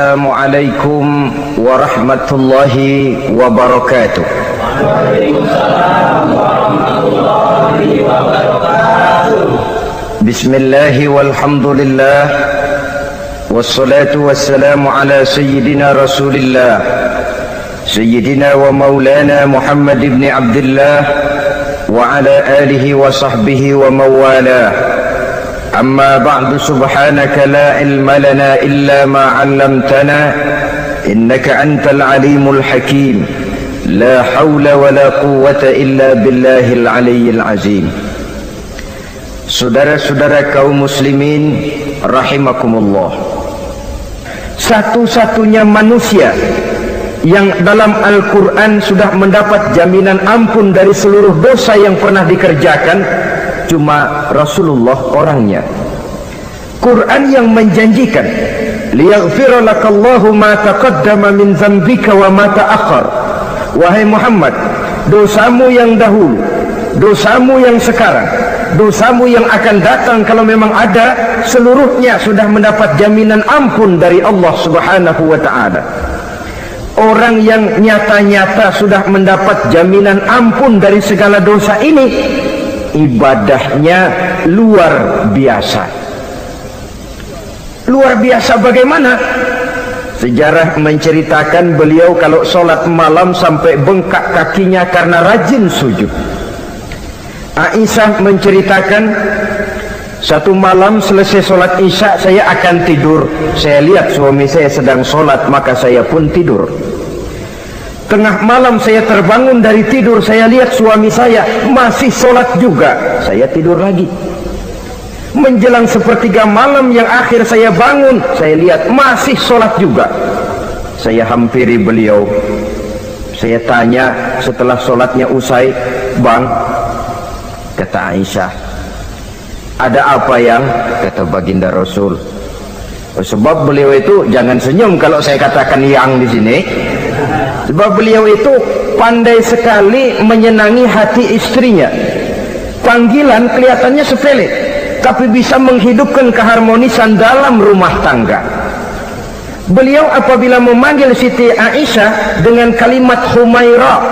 Assalamualaikum warahmatullahi wabarakatuh. Waalaikumsalam warahmatullahi wabarakatuh. Bismillahi walhamdulillah, wassalatu wassalamu ala sayyidina rasulillah, sayyidina wa maulana Muhammad ibn Abdullah wa ala alihi wa sahbihi wa mawalah. Amma ba'du, subhanaka la ilma lana illa ma 'allamtana innaka antal alimul hakim. La hawla wa la quwwata illa billahil aliyyil azim. Saudara-saudara kaum muslimin rahimakumullah, satu-satunya manusia yang dalam Al-Quran sudah mendapat jaminan ampun dari seluruh dosa yang pernah dikerjakan cuma Rasulullah orangnya. Quran yang menjanjikan liyaghfira lakallahu ma taqaddama min dzambika wa ma ta'akhkhar. Wahai Muhammad, dosamu yang dahulu, dosamu yang sekarang, dosamu yang akan datang kalau memang ada, seluruhnya sudah mendapat jaminan ampun dari Allah Subhanahu wa taala. Orang yang nyata-nyata sudah mendapat jaminan ampun dari segala dosa ini, ibadahnya luar biasa. Luar biasa bagaimana? Sejarah menceritakan beliau kalau sholat malam sampai bengkak kakinya karena rajin sujud. Aisyah menceritakan, satu malam selesai sholat isya saya akan tidur. Saya lihat suami saya sedang sholat, maka saya pun tidur. Tengah malam saya terbangun dari tidur, saya lihat suami saya masih sholat juga, saya tidur lagi. Menjelang sepertiga malam yang akhir saya bangun, saya lihat masih sholat juga. Saya hampiri beliau, saya tanya setelah sholatnya usai, "Bang," kata Aisyah, "ada apa yang?" Kata baginda Rasul, sebab beliau itu, jangan senyum kalau saya katakan yang di sini, sebab beliau itu pandai sekali menyenangi hati istrinya. Panggilan kelihatannya sepele, tapi bisa menghidupkan keharmonisan dalam rumah tangga. Beliau apabila memanggil Siti Aisyah dengan kalimat Humaira,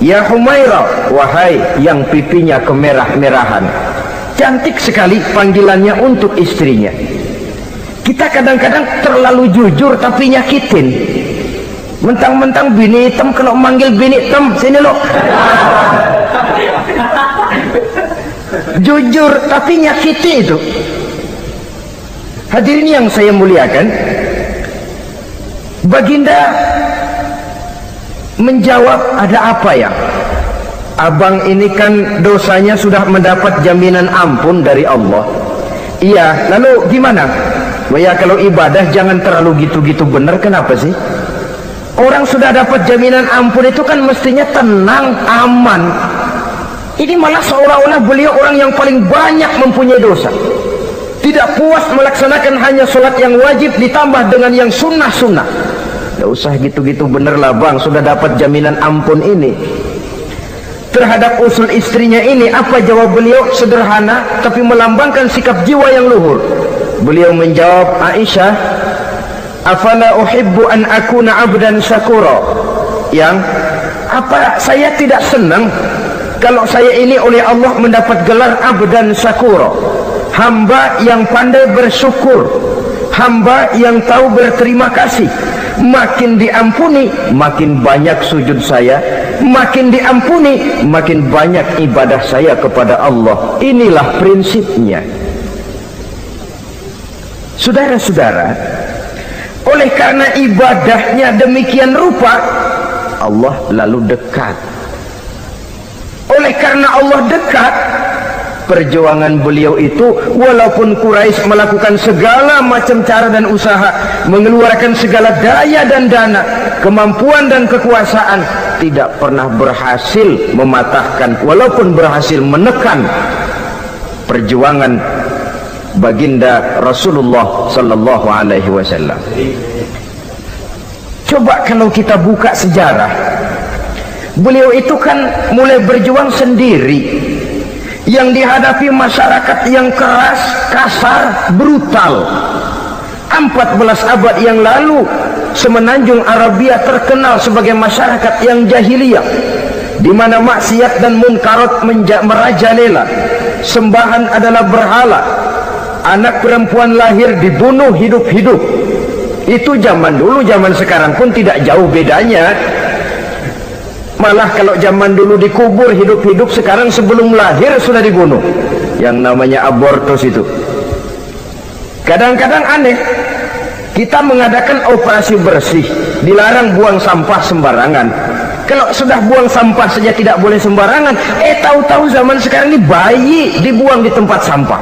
"Ya Humaira," wahai yang pipinya kemerah-merahan. Cantik sekali panggilannya untuk istrinya. Kita kadang-kadang terlalu jujur tapi nyakitin. Mentang-mentang bini hitam, kalau manggil bini hitam, sini lo. Jujur tapi nyakiti itu. Hadirin yang saya muliakan, baginda menjawab, "Ada apa ya? Abang ini kan dosanya sudah mendapat jaminan ampun dari Allah." "Iya, lalu gimana?" "Ya kalau ibadah jangan terlalu gitu-gitu bener, kenapa sih? Orang sudah dapat jaminan ampun itu kan mestinya tenang, aman. Ini malah seolah-olah beliau orang yang paling banyak mempunyai dosa. Tidak puas melaksanakan hanya sholat yang wajib ditambah dengan yang sunnah-sunnah. Tidak usah gitu-gitu bener lah bang, sudah dapat jaminan ampun ini." Terhadap usul istrinya ini, apa jawab beliau? Sederhana tapi melambangkan sikap jiwa yang luhur. Beliau menjawab, "Aisyah, afala uhibbu an akuna abdan syakura." Yang apa saya tidak senang kalau saya ini oleh Allah mendapat gelar abdan syakura, hamba yang pandai bersyukur, hamba yang tahu berterima kasih. Makin diampuni, makin banyak sujud saya, makin diampuni, makin banyak ibadah saya kepada Allah. Inilah prinsipnya. Saudara-saudara, oleh karena ibadahnya demikian rupa, Allah lalu dekat. Oleh karena Allah dekat, perjuangan beliau itu, walaupun Quraisy melakukan segala macam cara dan usaha, mengeluarkan segala daya dan dana, kemampuan dan kekuasaan, tidak pernah berhasil mematahkan, walaupun berhasil menekan perjuangan baginda Rasulullah sallallahu alaihi wasallam. Coba kalau kita buka sejarah, beliau itu kan mulai berjuang sendiri, yang dihadapi masyarakat yang keras, kasar, brutal. 14 abad yang lalu semenanjung Arabia terkenal sebagai masyarakat yang jahiliyah, di mana maksiat dan munkarat merajalela. Sembahan adalah berhala, anak perempuan lahir dibunuh hidup-hidup. Itu zaman dulu, zaman sekarang pun tidak jauh bedanya. Malah kalau zaman dulu dikubur hidup-hidup, sekarang sebelum lahir sudah dibunuh. Yang namanya abortus itu. Kadang-kadang aneh, kita mengadakan operasi bersih, dilarang buang sampah sembarangan. Kalau sudah buang sampah saja tidak boleh sembarangan, tahu-tahu zaman sekarang ini bayi dibuang di tempat sampah.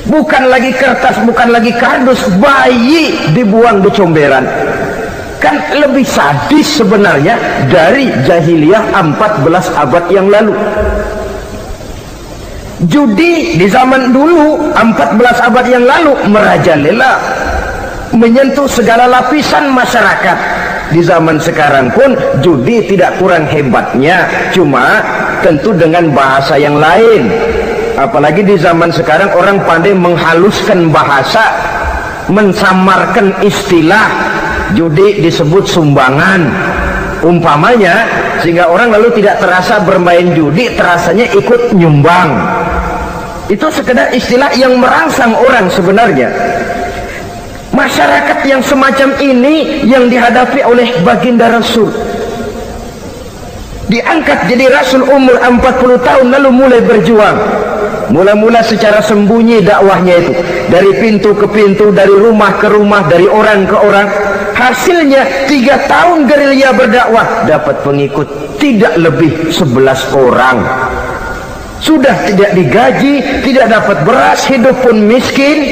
Bukan lagi kertas, bukan lagi kardus, bayi dibuang di comberan. Kan lebih sadis sebenarnya dari jahiliyah 14 abad yang lalu. Judi di zaman dulu 14 abad yang lalu merajalela, menyentuh segala lapisan masyarakat. Di zaman sekarang pun judi tidak kurang hebatnya, cuma tentu dengan bahasa yang lain. Apalagi di zaman sekarang orang pandai menghaluskan bahasa, mensamarkan istilah. Judi disebut sumbangan umpamanya, sehingga orang lalu tidak terasa bermain judi, terasanya ikut nyumbang. Itu sekedar istilah yang merangsang orang sebenarnya. Masyarakat yang semacam ini yang dihadapi oleh baginda Rasul. Diangkat jadi Rasul umur 40 tahun lalu mulai berjuang. Mula-mula secara sembunyi dakwahnya itu, dari pintu ke pintu, dari rumah ke rumah, dari orang ke orang. Hasilnya 3 tahun gerilya berdakwah, dapat pengikut tidak lebih 11 orang. Sudah tidak digaji, tidak dapat beras, hidup pun miskin.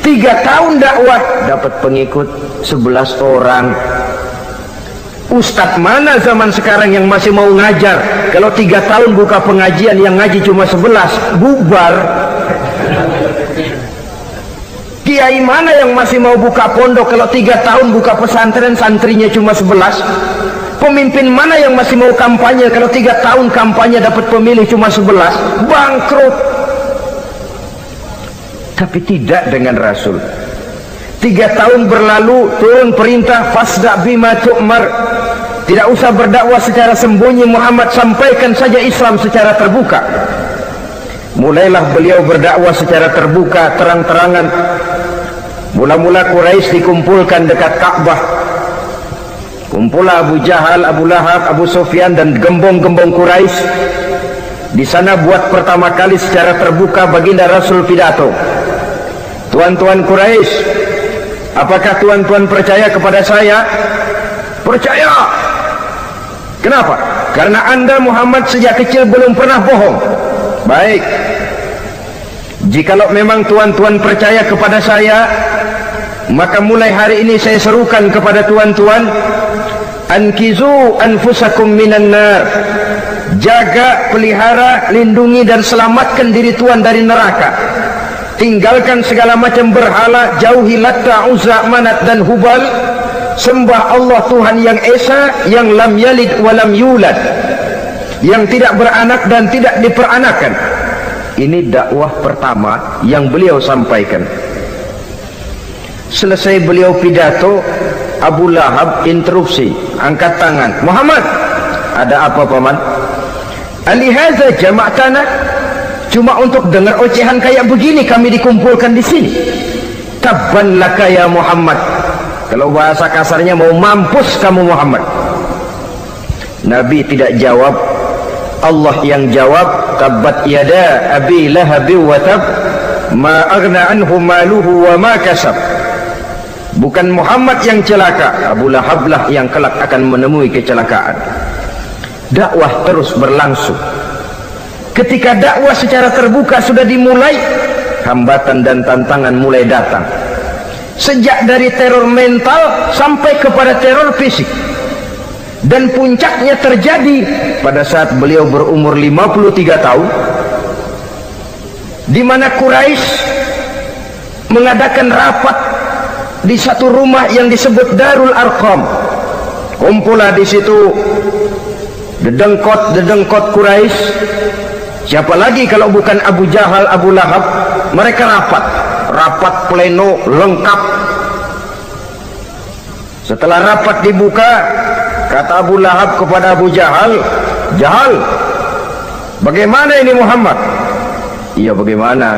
3 tahun dakwah, dapat pengikut 11 orang. Ustadz mana zaman sekarang yang masih mau ngajar? Kalau 3 tahun buka pengajian, yang ngaji cuma 11, bubar. Kiai mana yang masih mau buka pondok? Kalau 3 tahun buka pesantren, santrinya cuma 11. Pemimpin mana yang masih mau kampanye? Kalau 3 tahun kampanye dapat pemilih cuma 11, bangkrut. Tapi tidak dengan Rasul. 3 tahun berlalu, turun perintah fasda bima tu'mar. Tidak usah berdakwah secara sembunyi, Muhammad sampaikan saja Islam secara terbuka. Mulailah beliau berdakwah secara terbuka, terang-terangan. Mula-mula Quraisy dikumpulkan dekat Ka'bah. Kumpulah Abu Jahal, Abu Lahab, Abu Sufyan dan gembong-gembong Quraisy. Di sana buat pertama kali secara terbuka baginda Rasul pidato. Tuan-tuan Quraisy, apakah tuan-tuan percaya kepada saya? Percaya. Kenapa? Karena Anda Muhammad sejak kecil belum pernah bohong. Baik. Jikalau memang tuan-tuan percaya kepada saya, maka mulai hari ini saya serukan kepada tuan-tuan, ankizu anfusakum minan nar. Jaga, pelihara, lindungi dan selamatkan diri tuan dari neraka. Tinggalkan segala macam berhala, jauhi Latta, Uzza, Manat dan Hubal. Sembah Allah Tuhan yang Esa, yang lam yalid walam yulad, yang tidak beranak dan tidak diperanakan. Ini dakwah pertama yang beliau sampaikan. Selesai beliau pidato, Abu Lahab interupsi, angkat tangan. Muhammad, ada apa paman? Alihaza jama'tana? Cuma untuk dengar ocehan kayak begini kami dikumpulkan di sini. Tabban laka ya Muhammad. Kalau bahasa kasarnya, mau mampus kamu Muhammad. Nabi tidak jawab, Allah yang jawab. Tabbat yada abi lahabi wa tab, ma aghna anhu maluhu wa ma kasab. Bukan Muhammad yang celaka, Abu Lahab lah yang kelak akan menemui kecelakaan. Dakwah terus berlangsung. Ketika dakwah secara terbuka sudah dimulai, hambatan dan tantangan mulai datang. Sejak dari teror mental sampai kepada teror fisik. Dan puncaknya terjadi pada saat beliau berumur 53 tahun, di mana Quraisy mengadakan rapat di satu rumah yang disebut Darul Arqam. Kumpulah di situ dedengkot Quraisy. Siapa lagi kalau bukan Abu Jahal, Abu Lahab? Mereka rapat. rapat pleno lengkap. Setelah rapat dibuka, kata Abu Lahab kepada Abu Jahal, "Jahal, bagaimana ini Muhammad?" "Iya, bagaimana?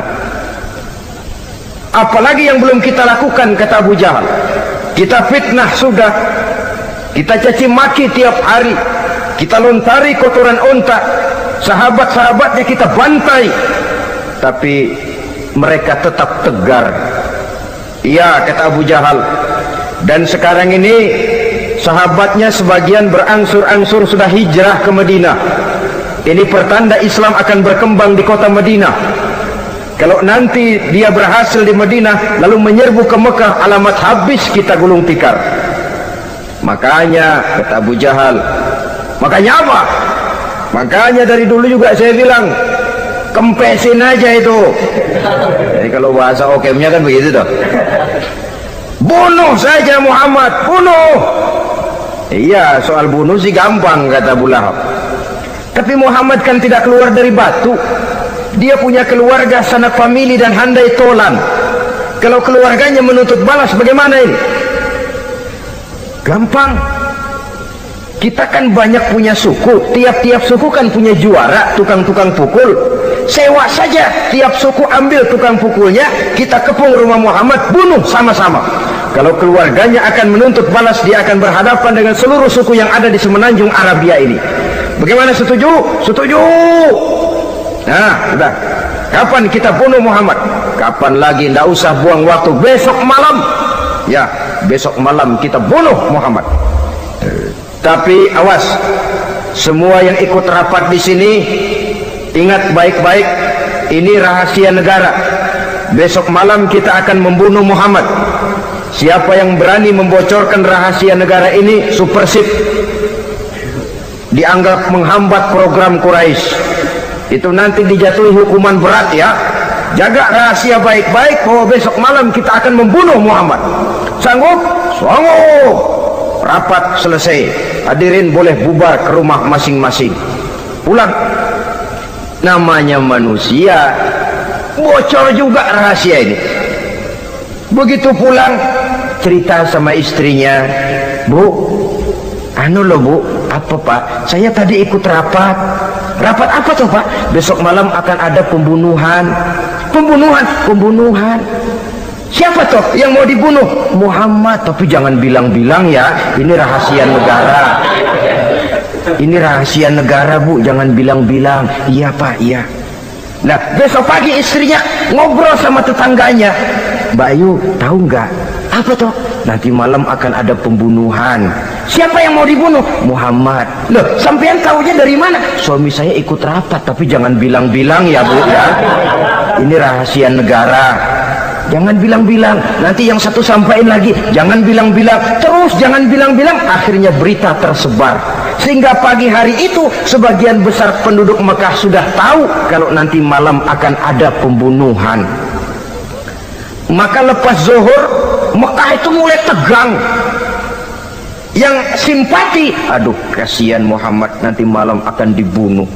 Apalagi yang belum kita lakukan," kata Abu Jahal. "Kita fitnah sudah, kita caci maki tiap hari, kita lontari kotoran unta, sahabat-sahabatnya kita bantai, tapi mereka tetap tegar." "Iya," kata Abu Jahal, "dan sekarang ini sahabatnya sebagian berangsur-angsur sudah hijrah ke Madinah. Ini pertanda Islam akan berkembang di kota Madinah. Kalau nanti dia berhasil di Madinah lalu menyerbu ke Mekah, alamat habis kita gulung tikar." "Makanya," kata Abu Jahal, "makanya apa? Makanya dari dulu juga saya bilang, kempesin aja itu." Jadi kalau bahasa okemnya kan begitu toh. "Bunuh saja Muhammad, bunuh." "Iya, soal bunuh sih gampang," kata Abu Lahab. "Tapi Muhammad kan tidak keluar dari batu. Dia punya keluarga, sanak famili dan handai tolan. Kalau keluarganya menuntut balas, bagaimana ini?" "Gampang. Kita kan banyak punya suku. Tiap-tiap suku kan punya juara, tukang-tukang pukul. Sewa saja, tiap suku ambil tukang pukulnya, kita kepung rumah Muhammad, bunuh sama-sama. Kalau keluarganya akan menuntut balas, dia akan berhadapan dengan seluruh suku yang ada di semenanjung Arabia ini. Bagaimana, setuju?" "Setuju." "Nah, sudah. Kapan kita bunuh Muhammad?" "Kapan lagi, tidak usah buang waktu. Besok malam." "Ya, besok malam kita bunuh Muhammad. Tapi awas, semua yang ikut rapat di sini, ingat baik-baik, ini rahasia negara. Besok malam kita akan membunuh Muhammad. Siapa yang berani membocorkan rahasia negara ini, supersip, dianggap menghambat program Quraisy. Itu nanti dijatuhi hukuman berat ya. Jaga rahasia baik-baik bahwa besok malam kita akan membunuh Muhammad. Sanggup?" "Sanggup." Rapat selesai, hadirin boleh bubar ke rumah masing-masing, pulang. Namanya manusia, bocor juga rahasia ini. Begitu pulang, cerita sama istrinya, "Bu, anu loh Bu." "Apa Pak?" "Saya tadi ikut rapat." "Rapat apa tuh Pak?" "Besok malam akan ada pembunuhan." "Pembunuhan?" "Pembunuhan." "Siapa toh yang mau dibunuh?" "Muhammad." "Tapi jangan bilang-bilang ya, ini rahasia negara." "Ini rahasia negara Bu, jangan bilang-bilang." "Iya Pak, iya." Nah, besok pagi istrinya ngobrol sama tetangganya, "Mbak Ayu, tahu nggak?" "Apa toh?" "Nanti malam akan ada pembunuhan." "Siapa yang mau dibunuh?" "Muhammad." "Loh, sampean tahunya dari mana?" "Suami saya ikut rapat." "Tapi jangan bilang-bilang ya Bu ya, ini rahasia negara. Jangan bilang-bilang, nanti yang satu sampaikan lagi, jangan bilang-bilang, terus jangan bilang-bilang." Akhirnya berita tersebar, sehingga pagi hari itu sebagian besar penduduk Mekah sudah tahu kalau nanti malam akan ada pembunuhan. Maka lepas zuhur, Mekah itu mulai tegang. Yang simpati, "Aduh, kasihan Muhammad, nanti malam akan dibunuh."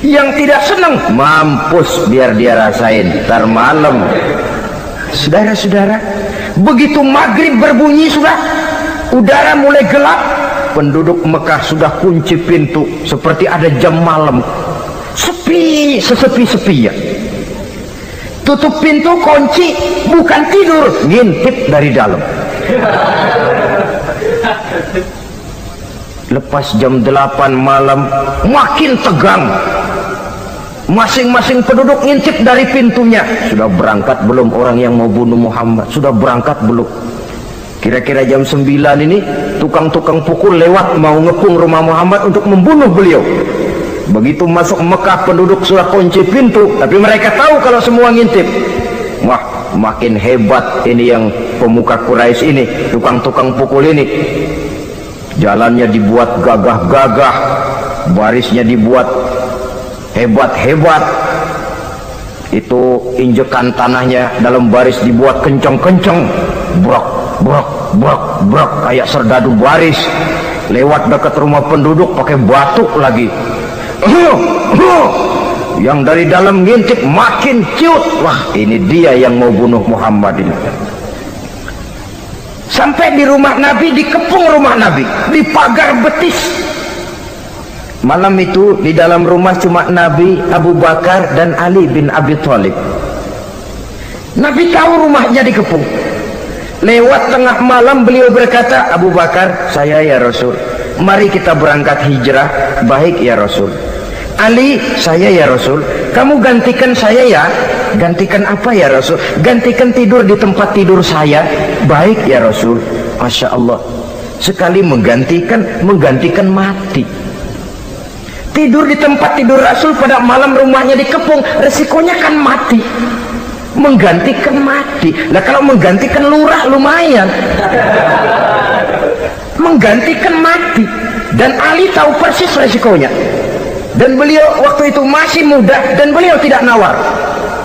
Yang tidak senang, "Mampus, biar dia rasain, ntar malam." Saudara-saudara, begitu maghrib berbunyi sudah, udara mulai gelap, penduduk Mekah sudah kunci pintu seperti ada jam malam. Sepi, sesepi-sepinya. Tutup pintu, kunci, bukan tidur, ngintip dari dalam. Lepas jam 8 malam, makin tegang. Masing-masing penduduk ngintip dari pintunya. Sudah berangkat belum orang yang mau bunuh Muhammad? Sudah berangkat belum? Kira-kira jam 9 ini tukang-tukang pukul lewat mau ngepung rumah Muhammad untuk membunuh beliau. Begitu masuk Mekah, penduduk sudah kunci pintu, tapi mereka tahu kalau semua ngintip. Wah, makin hebat ini yang pemuka Quraisy ini, tukang-tukang pukul ini. Jalannya dibuat gagah-gagah, barisnya dibuat hebat-hebat. Itu injekan tanahnya dalam baris dibuat kencang-kencang, brok brok brok brok, kayak serdadu baris. Lewat dekat rumah penduduk pakai batuk lagi. yang dari dalam ngintip makin ciut. Wah, ini dia yang mau bunuh Muhammad ini. Sampai di rumah Nabi, dikepung rumah Nabi, di pagar betis. Malam itu di dalam rumah cuma Nabi, Abu Bakar dan Ali bin Abi Thalib. Nabi tahu rumahnya dikepung. Lewat tengah malam beliau berkata, Abu Bakar, saya ya Rasul, mari kita berangkat hijrah. Baik ya Rasul. Ali, saya ya Rasul, kamu gantikan saya ya. Gantikan apa ya Rasul? Gantikan tidur di tempat tidur saya. Baik ya Rasul. Masya Allah, sekali menggantikan mati. Tidur di tempat tidur Rasul pada malam rumahnya dikepung, resikonya kan mati. Menggantikan mati. Nah kalau menggantikan lurah lumayan. Menggantikan mati. Dan Ali tahu persis resikonya. Dan beliau waktu itu masih muda dan beliau tidak nawar.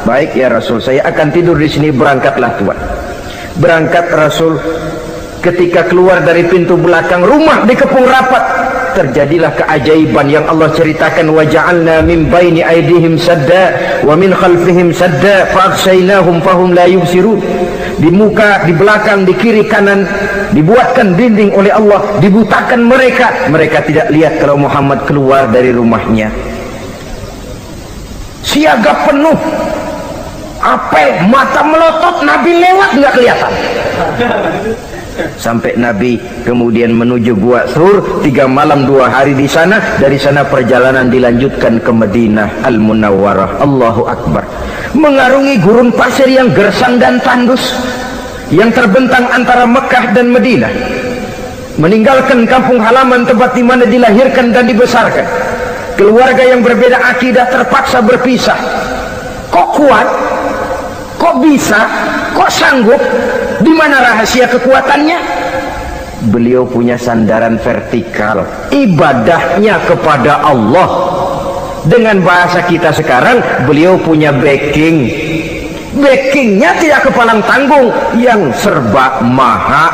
Baik ya Rasul, saya akan tidur di sini, berangkatlah Tuhan. Berangkat Rasul. Ketika keluar dari pintu belakang rumah dikepung rapat, terjadilah keajaiban yang Allah ceritakan. Wa ja'alna min baini aydihim sadda wa min khalfihim sadda fa'aghshaynahum fahum la yubsirun. Di muka, di belakang, di kiri kanan dibuatkan dinding oleh Allah, dibutakan mereka. Mereka tidak lihat kalau Muhammad keluar dari rumahnya. Siaga penuh, apel, mata melotot, Nabi lewat nggak kelihatan. Sampai Nabi kemudian menuju Gua Thur, 3 malam 2 hari di sana. Dari sana perjalanan dilanjutkan ke Madinah Al-Munawwarah. Allahu Akbar. Mengarungi gurun pasir yang gersang dan tandus yang terbentang antara Mekah dan Madinah. Meninggalkan kampung halaman tempat di mana dilahirkan dan dibesarkan. Keluarga yang berbeda akidah terpaksa berpisah. Kok kuat? Kok bisa? Kok sanggup? Di mana rahasia kekuatannya? Beliau punya sandaran vertikal, ibadahnya kepada Allah. Dengan bahasa kita sekarang, beliau punya backing. Backingnya tidak kepalang tanggung, yang serba maha.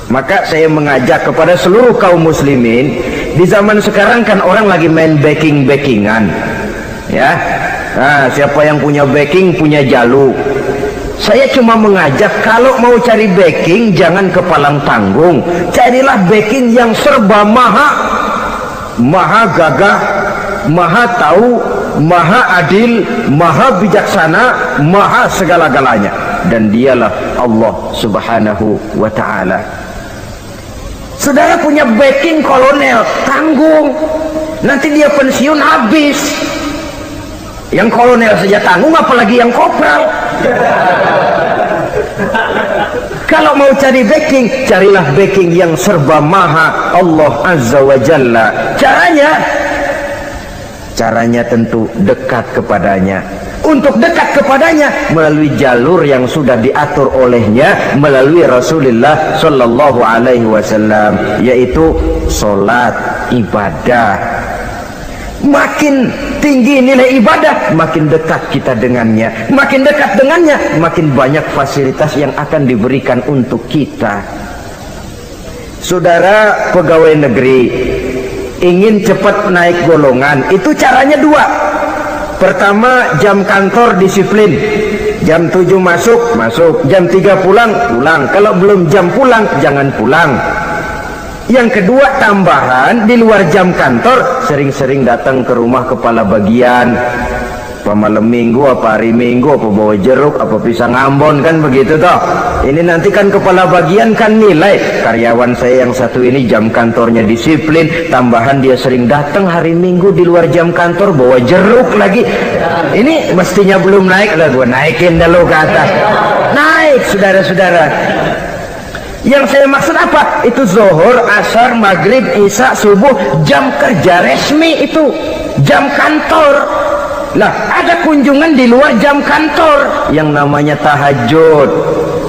Maka saya mengajak kepada seluruh kaum muslimin, di zaman sekarang kan orang lagi main backing-backingan, ya. Nah, siapa yang punya backing punya jalu. Saya cuma mengajak, kalau mau cari backing jangan kepalang tanggung, carilah backing yang serba maha. Maha gagah, maha tahu, maha adil, maha bijaksana, maha segala-galanya. Dan dialah Allah subhanahu wa ta'ala. Saudara punya backing kolonel, tanggung. Nanti dia pensiun habis. Yang kolonel saja tanggung, apalagi yang kopral. Kalau mau cari backing, carilah backing yang serba maha, Allah azza wa jalla. Caranya tentu dekat kepadanya. Untuk dekat kepadanya melalui jalur yang sudah diatur olehnya, melalui Rasulullah sallallahu alaihi wasallam, yaitu salat, ibadah. Makin tinggi nilai ibadah, makin dekat kita dengannya. Makin dekat dengannya, makin banyak fasilitas yang akan diberikan untuk kita. Saudara pegawai negeri ingin cepat naik golongan, itu caranya 2. Pertama, jam kantor disiplin. Jam 7 masuk, jam 3 pulang. Kalau belum jam pulang, jangan pulang. Yang kedua, tambahan di luar jam kantor, sering-sering datang ke rumah kepala bagian. Apa malam minggu, apa hari minggu, apa bawa jeruk, apa pisang Ambon, kan begitu toh. Ini nanti kan kepala bagian kan nilai, karyawan saya yang satu ini jam kantornya disiplin, tambahan dia sering datang hari minggu di luar jam kantor bawa jeruk lagi. Ini mestinya belum naik, lah gua naikin dulu ke atas. Naik, saudara-saudara. Yang saya maksud apa? Itu zuhur, asar, maghrib, isya, subuh, jam kerja resmi itu, jam kantor. Lah, ada kunjungan di luar jam kantor yang namanya tahajud,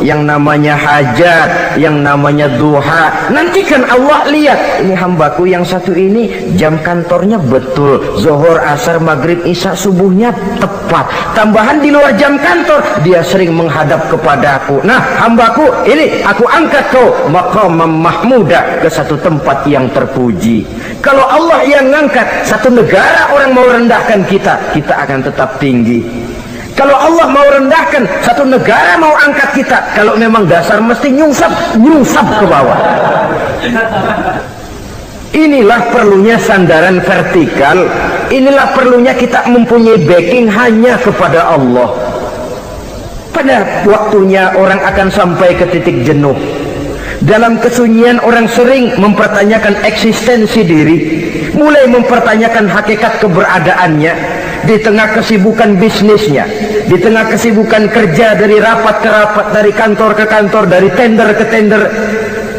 yang namanya hajat, yang namanya duha. Nanti kan Allah lihat, ini hambaku yang satu ini jam kantornya betul, zuhur, asar, maghrib, isya, subuhnya tepat. Tambahan di luar jam kantor dia sering menghadap kepadaku. Nah hambaku ini aku angkat kau maqamam mahmuda, ke satu tempat yang terpuji. Kalau Allah yang ngangkat, satu negara orang mau rendahkan kita, kita akan tetap tinggi. Kalau Allah mau rendahkan, satu negara mau angkat kita, kalau memang dasar mesti nyungsap ke bawah. Inilah perlunya sandaran vertikal. Inilah perlunya kita mempunyai backing hanya kepada Allah. Pada waktunya orang akan sampai ke titik jenuh. Dalam kesunyian orang sering mempertanyakan eksistensi diri, mulai mempertanyakan hakikat keberadaannya di tengah kesibukan bisnisnya, di tengah kesibukan kerja, dari rapat ke rapat, dari kantor ke kantor, dari tender ke tender.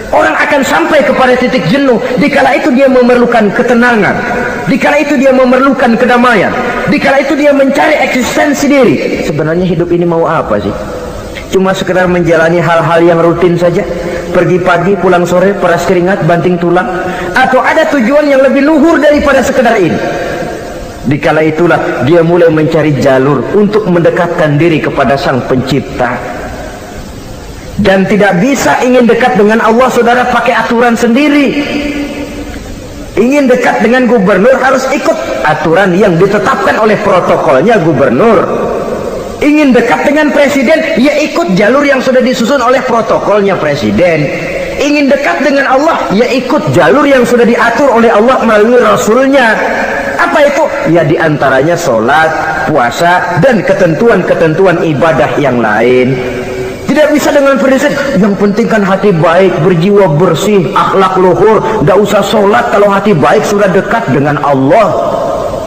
Orang akan sampai kepada titik jenuh. Dikala itu dia memerlukan ketenangan, dikala itu dia memerlukan kedamaian, dikala itu dia mencari eksistensi diri. Sebenarnya hidup ini mau apa sih? Cuma sekedar menjalani hal-hal yang rutin saja, pergi pagi pulang sore, peras keringat banting tulang, atau ada tujuan yang lebih luhur daripada sekedar ini? Dikala itulah dia mulai mencari jalur untuk mendekatkan diri kepada Sang Pencipta. Dan tidak bisa ingin dekat dengan Allah saudara pakai aturan sendiri. Ingin dekat dengan gubernur harus ikut aturan yang ditetapkan oleh protokolnya gubernur. Ingin dekat dengan presiden, ya ikut jalur yang sudah disusun oleh protokolnya presiden. Ingin dekat dengan Allah, ya ikut jalur yang sudah diatur oleh Allah melalui Rasulnya. Apa itu? Ya diantaranya sholat, puasa, dan ketentuan-ketentuan ibadah yang lain. Tidak bisa dengan prinsip yang penting kan hati baik, berjiwa bersih, akhlak luhur, tidak usah sholat kalau hati baik sudah dekat dengan Allah.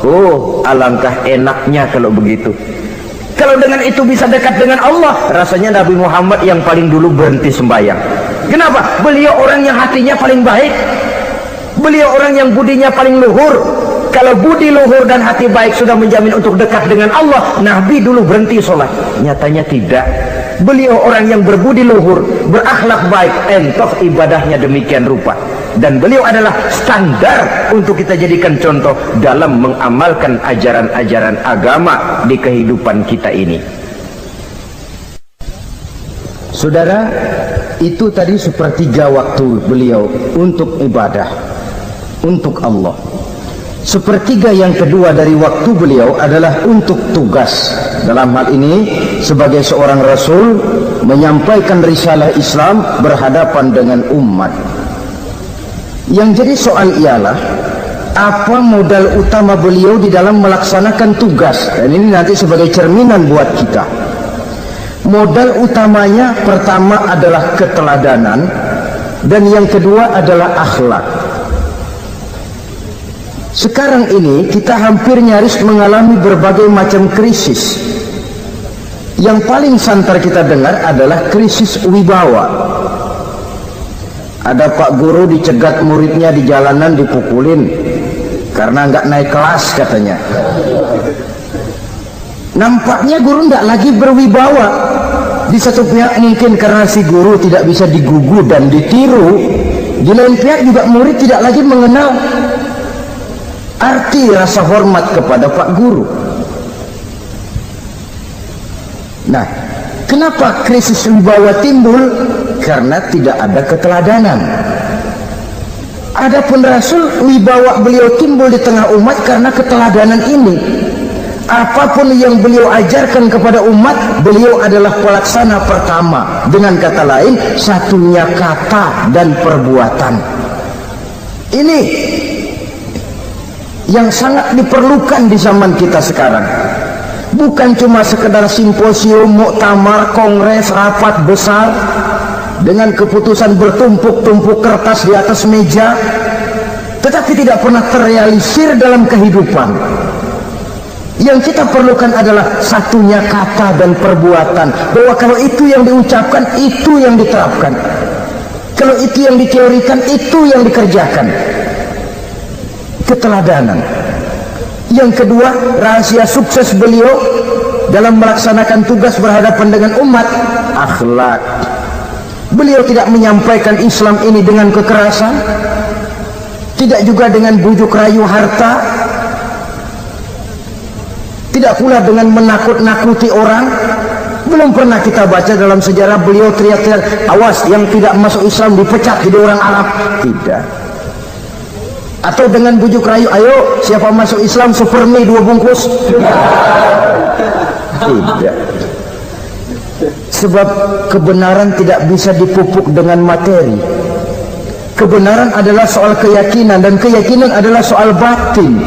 Oh, alangkah enaknya kalau begitu. Kalau dengan itu bisa dekat dengan Allah, rasanya Nabi Muhammad yang paling dulu berhenti sembahyang. Kenapa? Beliau orang yang hatinya paling baik, beliau orang yang budinya paling luhur. Kalau budi luhur dan hati baik sudah menjamin untuk dekat dengan Allah, Nabi dulu berhenti sholat. Nyatanya tidak. Beliau orang yang berbudi luhur, berakhlak baik, entoh ibadahnya demikian rupa. Dan beliau adalah standar untuk kita jadikan contoh dalam mengamalkan ajaran-ajaran agama di kehidupan kita ini. Saudara, itu tadi sepertiga waktu beliau untuk ibadah, untuk Allah. Sepertiga yang kedua dari waktu beliau adalah untuk tugas. Dalam hal ini sebagai seorang rasul menyampaikan risalah Islam berhadapan dengan umat. Yang jadi soal ialah apa modal utama beliau di dalam melaksanakan tugas. Dan ini nanti sebagai cerminan buat kita. Modal utamanya pertama adalah keteladanan, dan yang kedua adalah akhlak. Sekarang ini kita hampir nyaris mengalami berbagai macam krisis. Yang paling santer kita dengar adalah krisis wibawa. Ada pak guru dicegat muridnya di jalanan, dipukulin karena nggak naik kelas katanya. Nampaknya guru nggak lagi berwibawa. Di satu pihak mungkin karena si guru tidak bisa digugu dan ditiru, di lain pihak juga murid tidak lagi mengenal arti rasa hormat kepada pak guru. Nah, kenapa krisis wibawa timbul? Karena tidak ada keteladanan. Adapun Rasul, wibawa beliau timbul di tengah umat karena keteladanan ini. Apapun yang beliau ajarkan kepada umat, beliau adalah pelaksana pertama. Dengan kata lain, satunya kata dan perbuatan. Ini yang sangat diperlukan di zaman kita sekarang. Bukan cuma sekedar simposium, muktamar, kongres, rapat besar dengan keputusan bertumpuk-tumpuk kertas di atas meja, tetapi tidak pernah terrealisir dalam kehidupan. Yang kita perlukan adalah satunya kata dan perbuatan, bahwa kalau itu yang diucapkan, itu yang diterapkan. Kalau itu yang diteorikan, itu yang dikerjakan. Keteladanan. Yang kedua, rahasia sukses beliau dalam melaksanakan tugas berhadapan dengan umat? Akhlak. Beliau tidak menyampaikan Islam ini dengan kekerasan, tidak juga dengan bujuk rayu harta, tidak pula dengan menakut-nakuti orang. Belum pernah kita baca dalam sejarah beliau teriak-teriak, awas yang tidak masuk Islam dipecat jadi orang Arab. Tidak. Atau dengan bujuk rayu, ayo siapa masuk Islam super mie 2 bungkus. Tidak. Sebab kebenaran tidak bisa dipupuk dengan materi. Kebenaran adalah soal keyakinan, dan keyakinan adalah soal batin.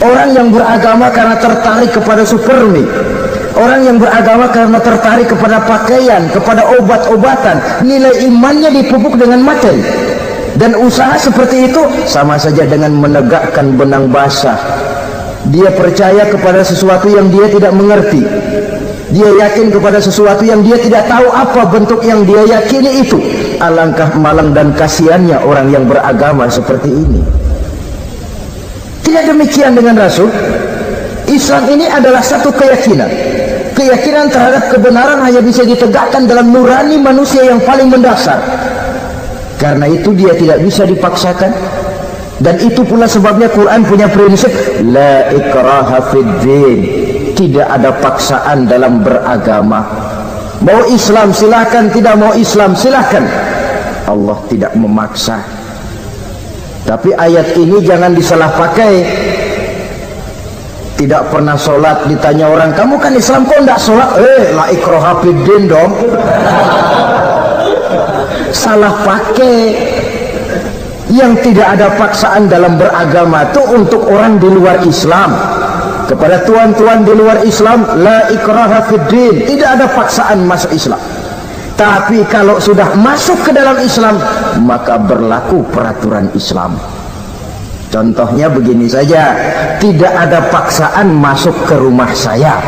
Orang yang beragama karena tertarik kepada super mie, orang yang beragama karena tertarik kepada pakaian, kepada obat-obatan, nilai imannya dipupuk dengan materi. Dan usaha seperti itu sama saja dengan menegakkan benang basah. Dia percaya kepada sesuatu yang dia tidak mengerti. Dia yakin kepada sesuatu yang dia tidak tahu apa bentuk yang dia yakini itu. Alangkah malang dan kasihannya orang yang beragama seperti ini. Tidak demikian dengan Rasul. Islam ini adalah satu keyakinan. Keyakinan terhadap kebenaran hanya bisa ditegakkan dalam nurani manusia yang paling mendasar. Karena itu dia tidak bisa dipaksakan. Dan itu pula sebabnya Quran punya prinsip la ikraha fid din. Tidak ada paksaan dalam beragama. Mau Islam silakan, tidak mau Islam silakan. Allah tidak memaksa. Tapi ayat ini jangan disalah pakai. Tidak pernah sholat, ditanya orang, kamu kan Islam kok tidak sholat? La ikraha fid din dong. Salah pakai. Yang tidak ada paksaan dalam beragama itu untuk orang di luar Islam. Kepada tuan-tuan di luar Islam, la ikraha fid din, tidak ada paksaan masuk Islam. Tapi kalau sudah masuk ke dalam Islam, maka berlaku peraturan Islam. Contohnya begini saja, tidak ada paksaan masuk ke rumah saya.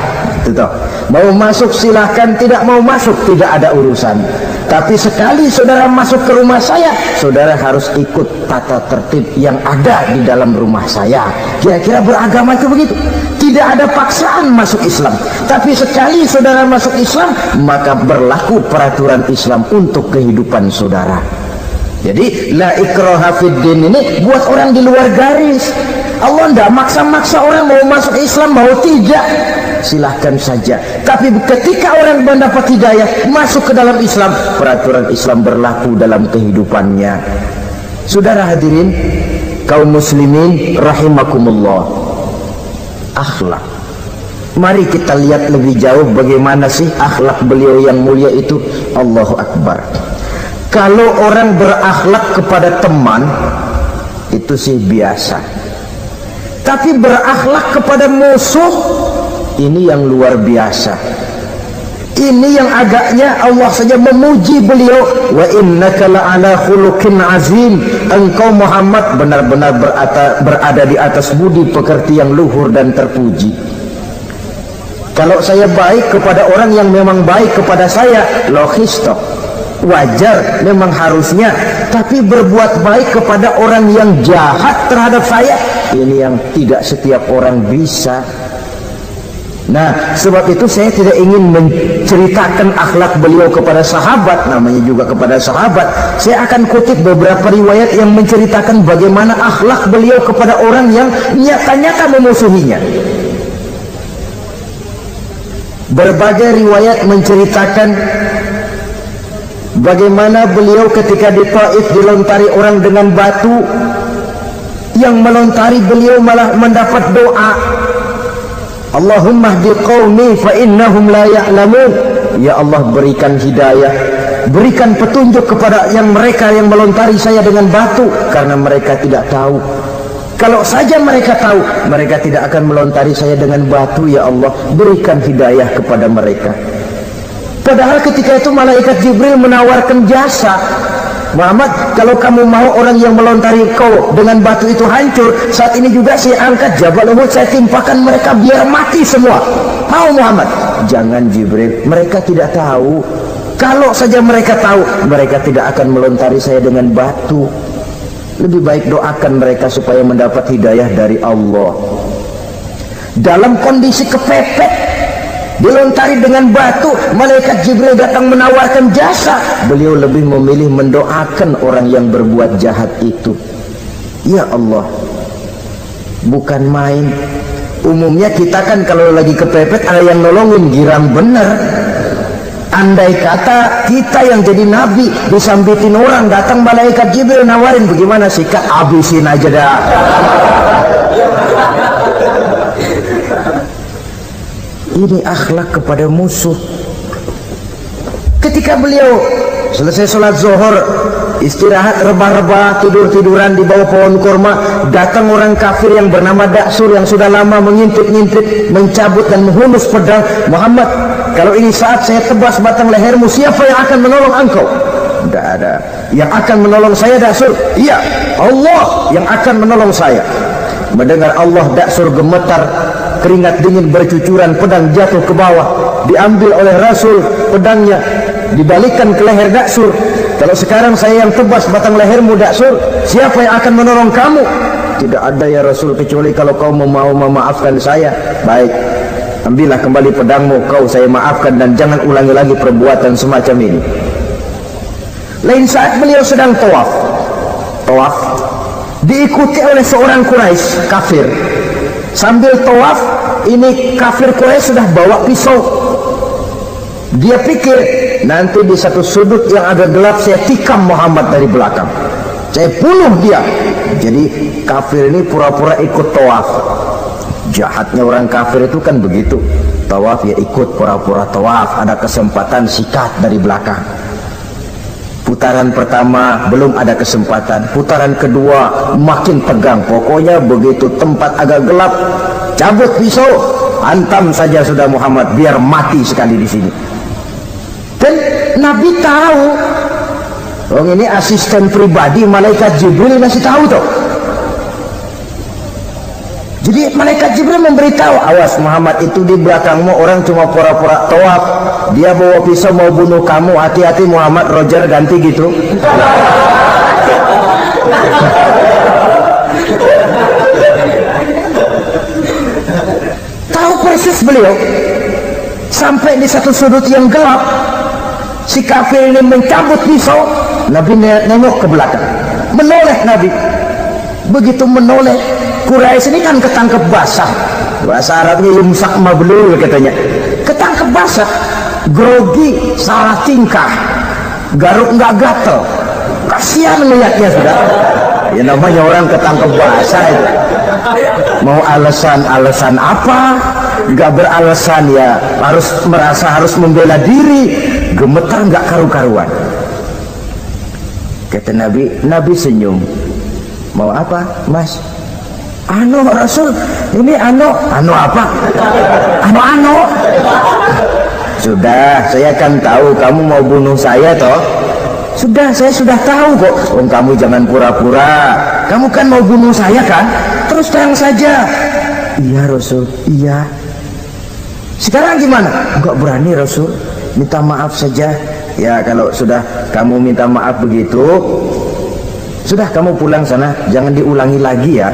Tuh. Mau masuk silahkan, tidak mau masuk tidak ada urusan. Tapi sekali saudara masuk ke rumah saya, saudara harus ikut tata tertib yang ada di dalam rumah saya. Kira-kira beragama itu begitu. Tidak ada paksaan masuk Islam. Tapi sekali saudara masuk Islam, maka berlaku peraturan Islam untuk kehidupan saudara. Jadi la ikraha fid din ini buat orang di luar garis. Allah tidak maksa-maksa orang mau masuk Islam mau tidak, silahkan saja. Tapi ketika orang mendapat hidayah masuk ke dalam Islam, peraturan Islam berlaku dalam kehidupannya. Saudara hadirin kaum muslimin rahimakumullah, akhlak. Mari kita lihat lebih jauh bagaimana sih akhlak beliau yang mulia itu. Allahu Akbar. Kalau orang berakhlak kepada teman itu sih biasa. Tapi berakhlak kepada musuh ini yang luar biasa. Ini yang agaknya Allah saja memuji beliau, wa innaka la'ala khuluqin azim. Engkau Muhammad benar-benar berada di atas budi pekerti yang luhur dan terpuji. Kalau saya baik kepada orang yang memang baik kepada saya, logis toh, wajar, memang harusnya. Tapi berbuat baik kepada orang yang jahat terhadap saya, ini yang tidak setiap orang bisa. Nah, sebab itu saya tidak ingin menceritakan akhlak beliau kepada sahabat, namanya juga kepada sahabat. Saya akan kutip beberapa riwayat yang menceritakan bagaimana akhlak beliau kepada orang yang nyata-nyata memusuhinya. Berbagai riwayat menceritakan bagaimana beliau ketika di Taif dilontari orang dengan batu, yang melontari beliau malah mendapat doa, Allahumma hdi qaumi fa innahum la ya'lamun. Ya Allah, berikan hidayah, berikan petunjuk kepada yang mereka yang melontari saya dengan batu, karena mereka tidak tahu. Kalau saja mereka tahu, mereka tidak akan melontari saya dengan batu. Ya Allah, berikan hidayah kepada mereka. Padahal ketika itu malaikat Jibril menawarkan jasa, Muhammad, kalau kamu mau orang yang melontari kau dengan batu itu hancur, saat ini juga saya angkat Jabal Uhud, saya timpakan mereka biar mati semua. Mau Muhammad? Jangan Jibril, mereka tidak tahu. Kalau saja mereka tahu, mereka tidak akan melontari saya dengan batu. Lebih baik doakan mereka supaya mendapat hidayah dari Allah. Dalam kondisi kepepet, dilontari dengan batu, malaikat Jibril datang menawarkan jasa. Beliau lebih memilih mendoakan orang yang berbuat jahat itu. Ya Allah, bukan main. Umumnya kita kan kalau lagi kepepet ada yang nolongin, girang bener. Andai kata kita yang jadi nabi disambitin orang, datang malaikat Jibril nawarin, bagaimana sikap? Habisin aja dah. Ini akhlak kepada musuh. Ketika beliau selesai sholat zuhur, istirahat rebah-rebah, tidur-tiduran di bawah pohon kurma, datang orang kafir yang bernama Daksur yang sudah lama mengintip-ngintip, mencabut dan menghunus pedang. Muhammad, kalau ini saat saya tebas batang lehermu, siapa yang akan menolong engkau? Tidak ada. Yang akan menolong saya Daksur? Iya, Allah yang akan menolong saya. Mendengar Allah, Daksur gemetar, keringat dingin bercucuran, pedang jatuh ke bawah, diambil oleh Rasul pedangnya, dibalikkan ke leher Daksur. Kalau sekarang saya yang tebas batang lehermu Daksur, siapa yang akan menolong kamu? Tidak ada ya Rasul, kecuali kalau kau mau memaafkan saya. Baik, ambillah kembali pedangmu, kau saya maafkan, dan jangan ulangi lagi perbuatan semacam ini. Lain saat beliau sedang tawaf, diikuti oleh seorang Quraisy kafir. Sambil tawaf, ini kafir Quraisy sudah bawa pisau. Dia pikir nanti di satu sudut yang agak gelap saya tikam Muhammad dari belakang, saya bunuh dia. Jadi kafir ini pura-pura ikut tawaf. Jahatnya orang kafir itu kan begitu, tawaf ya ikut pura-pura tawaf, ada kesempatan sikat dari belakang. Putaran pertama belum ada kesempatan, putaran kedua makin tegang. Pokoknya begitu tempat agak gelap, cabut pisau, hantam saja sudah Muhammad, biar mati sekali di sini. Dan Nabi tahu, orang ini asisten pribadi malaikat Jibril, masih tahu tuh. Jadi malaikat Jibril memberitahu, awas Muhammad, itu di belakangmu orang cuma pura-pura tawaf, dia bawa pisau mau bunuh kamu, hati-hati Muhammad. Roger ganti gitu. Tahu persis beliau. Sampai di satu sudut yang gelap, si kafir ini mencabut pisau. Nabi nengok ke belakang, menoleh Nabi. Begitu menoleh, Quraisy ini kan ketangkep basah, bahasa Arabnya yumsak mablul katanya, ketangkep basah, grogi, salah tingkah, garuk nggak gatel, kasihan melihatnya sudah. Ya namanya orang ketangkep basah itu, mau alasan apa? Nggak beralasan ya, harus merasa harus membela diri, gemetar nggak karu-karuan. Kata Nabi senyum. Mau apa Mas? Anu Rasul, ini anu apa? Anu. Sudah, saya kan tahu kamu mau bunuh saya toh. Sudah, saya sudah tahu kok. Oh, kamu jangan pura-pura. Kamu kan mau bunuh saya kan? Terus terang saja. Iya Rasul, iya. Sekarang gimana? Enggak berani Rasul, minta maaf saja. Ya kalau sudah kamu minta maaf begitu, sudah kamu pulang sana, jangan diulangi lagi ya.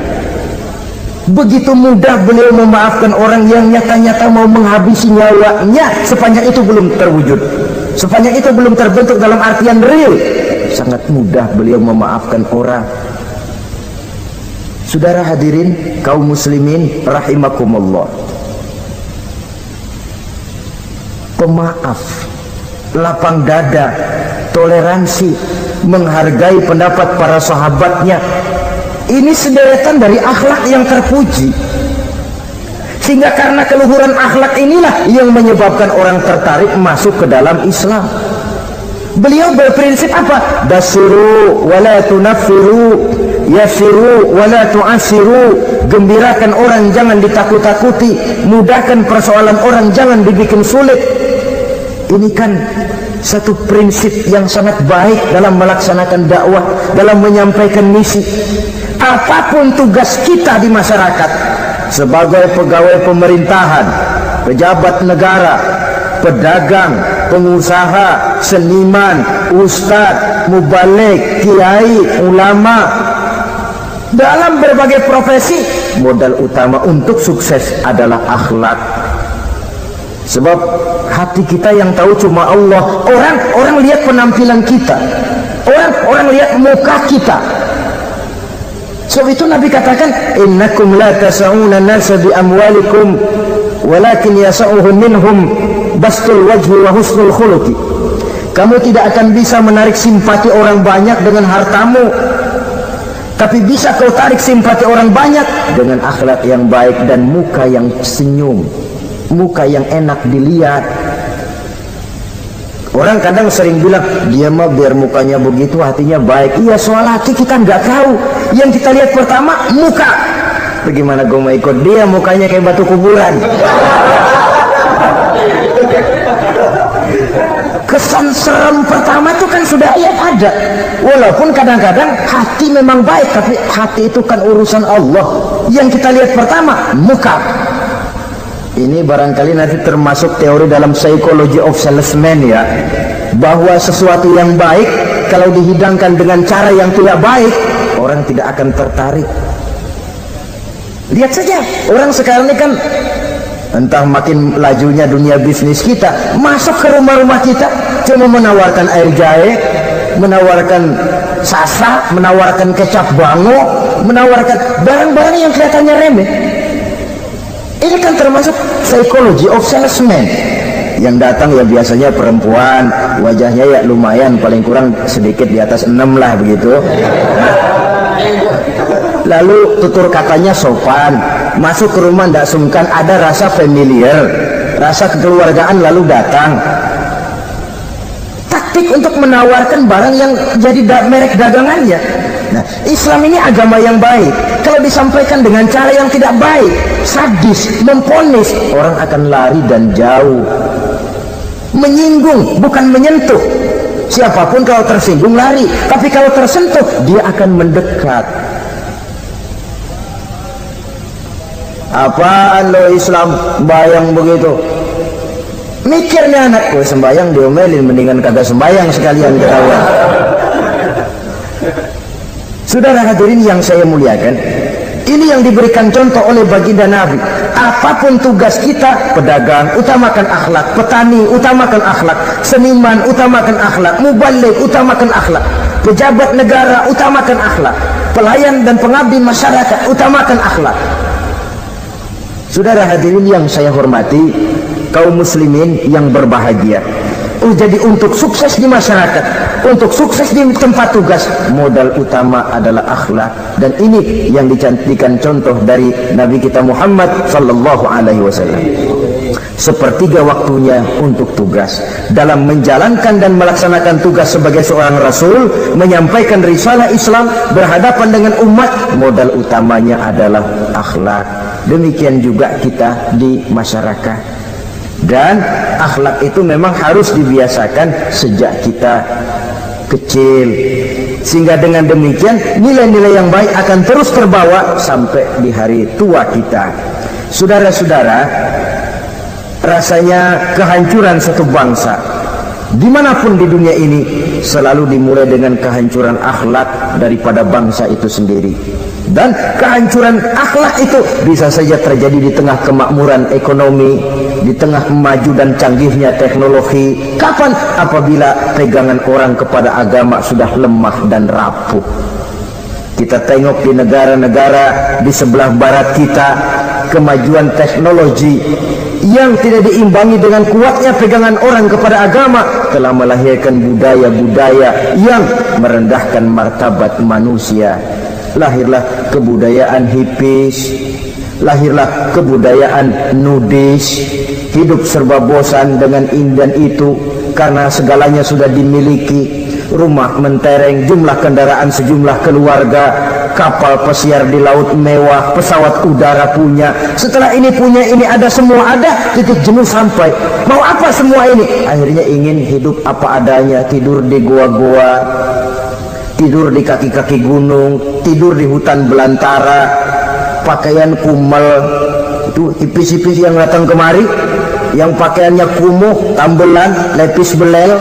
Begitu mudah beliau memaafkan orang yang nyata-nyata mau menghabisi nyawanya, sepanjang itu belum terwujud, sepanjang itu belum terbentuk dalam artian real. Sangat mudah beliau memaafkan orang. Saudara hadirin kaum muslimin rahimakumullah, pemaaf, lapang dada, toleransi, menghargai pendapat para sahabatnya, ini sederetan dari akhlak yang terpuji. Sehingga karena keluhuran akhlak inilah yang menyebabkan orang tertarik masuk ke dalam Islam. Beliau berprinsip apa? Basiru wala tunaffiru, yasiru wala tu'asiru. Gembirakan orang, jangan ditakut-takuti. Mudahkan persoalan orang, jangan dibikin sulit. Ini kan satu prinsip yang sangat baik dalam melaksanakan dakwah, dalam menyampaikan misi. Apapun tugas kita di masyarakat, sebagai pegawai pemerintahan, pejabat negara, pedagang, pengusaha, seniman, ustadz, mubaligh, kiai, ulama, dalam berbagai profesi, modal utama untuk sukses adalah akhlak. Sebab hati kita yang tahu cuma Allah. Orang lihat penampilan kita, orang lihat muka kita. Sebab itu Nabi katakan, innakum la tas'una nasa bi amwalikum walakin yas'uhum minhum bastul wajhi wa husnul khuluqi. Kamu tidak akan bisa menarik simpati orang banyak dengan hartamu, tapi bisa kau tarik simpati orang banyak dengan akhlak yang baik dan muka yang senyum, muka yang enak dilihat. Orang kadang sering bilang, dia mah biar mukanya begitu hatinya baik. Iya, soal hati kita nggak tahu. Yang kita lihat pertama muka. Bagaimana gue mau ikut dia, mukanya kayak batu kuburan. Kesan serem pertama itu kan sudah ada. Walaupun kadang-kadang hati memang baik, tapi hati itu kan urusan Allah. Yang kita lihat pertama muka. Ini barangkali nanti termasuk teori dalam psychology of salesman ya, bahwa sesuatu yang baik kalau dihidangkan dengan cara yang tidak baik, orang tidak akan tertarik. Lihat saja orang sekarang ini kan, entah makin lajunya dunia bisnis kita, masuk ke rumah-rumah kita cuma menawarkan air jahe, menawarkan sasa, menawarkan kecap bango, menawarkan barang-barang yang kelihatannya remeh. Ini kan termasuk psychology of salesman. Yang datang ya biasanya perempuan, wajahnya ya lumayan, paling kurang sedikit di atas 6 lah begitu. Lalu tutur katanya sopan, masuk ke rumah tidak sungkan, ada rasa familiar, rasa kekeluargaan, lalu datang. Taktik untuk menawarkan barang yang jadi merek dagangannya. Nah, Islam ini agama yang baik. Kalau disampaikan dengan cara yang tidak baik, sadis, memponis, orang akan lari dan jauh. Menyinggung, bukan menyentuh. Siapapun kalau tersinggung lari, tapi kalau tersentuh dia akan mendekat. Apaan lo Islam bayang begitu? Mikirnya anakku sembayang diomelin, mendingan kagak sembayang sekalian ketahuan. Saudara hadirin yang saya muliakan, ini yang diberikan contoh oleh baginda Nabi. Apapun tugas kita, pedagang utamakan akhlak, petani utamakan akhlak, seniman utamakan akhlak, mubaligh utamakan akhlak, pejabat negara utamakan akhlak, pelayan dan pengabdi masyarakat utamakan akhlak. Saudara hadirin yang saya hormati, kaum muslimin yang berbahagia. Jadi untuk sukses di masyarakat, untuk sukses di tempat tugas, modal utama adalah akhlak. Dan ini yang dicantikan contoh dari Nabi kita Muhammad sallallahu alaihi wasallam. Sepertiga waktunya untuk tugas, dalam menjalankan dan melaksanakan tugas sebagai seorang rasul, menyampaikan risalah Islam, berhadapan dengan umat, modal utamanya adalah akhlak. Demikian juga kita di masyarakat. Dan akhlak itu memang harus dibiasakan sejak kita kecil, sehingga dengan demikian nilai-nilai yang baik akan terus terbawa sampai di hari tua kita. Saudara-saudara, rasanya kehancuran satu bangsa dimanapun di dunia ini selalu dimulai dengan kehancuran akhlak daripada bangsa itu sendiri. Dan kehancuran akhlak itu bisa saja terjadi di tengah kemakmuran ekonomi, di tengah maju dan canggihnya teknologi. Kapan? Apabila pegangan orang kepada agama sudah lemah dan rapuh. Kita tengok di negara-negara di sebelah barat kita, kemajuan teknologi yang tidak diimbangi dengan kuatnya pegangan orang kepada agama telah melahirkan budaya-budaya yang merendahkan martabat manusia. Lahirlah kebudayaan hipis, lahirlah kebudayaan nudis, hidup serba bosan dengan ini dan itu karena segalanya sudah dimiliki. Rumah mentereng, jumlah kendaraan sejumlah keluarga, kapal pesiar di laut mewah, pesawat udara punya, setelah ini punya ini, ada semua ada, titik jenuh sampai. Mau apa semua ini? Akhirnya ingin hidup apa adanya, tidur di goa-goa, tidur di kaki-kaki gunung, tidur di hutan belantara, pakaian kumel. Itu hipis-hipis yang datang kemari, yang pakaiannya kumuh, tambelan, lepis belel,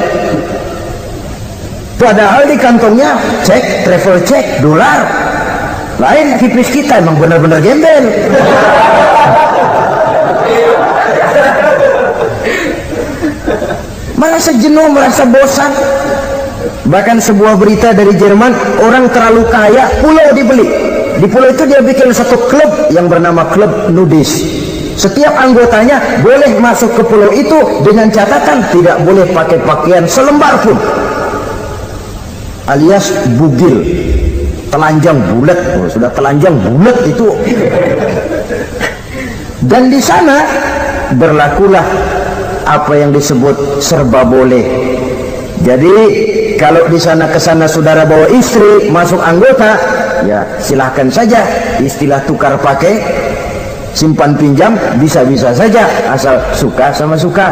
padahal di kantongnya cek, travel cek, dolar. Lain hipis kita, emang benar-benar gembel. Merasa jenuh, merasa bosan. Bahkan sebuah berita dari Jerman, orang terlalu kaya, pulau dibeli. Di pulau itu dia bikin satu klub yang bernama klub nudis. Setiap anggotanya boleh masuk ke pulau itu dengan catatan tidak boleh pakai pakaian selembar pun, alias bugil, telanjang bulat. Sudah telanjang bulat itu. Dan di sana berlakulah apa yang disebut serba boleh. Jadi kalau di sana ke sana saudara bawa istri masuk anggota, ya silahkan saja. Istilah tukar pakai, simpan pinjam bisa-bisa saja, asal suka sama suka.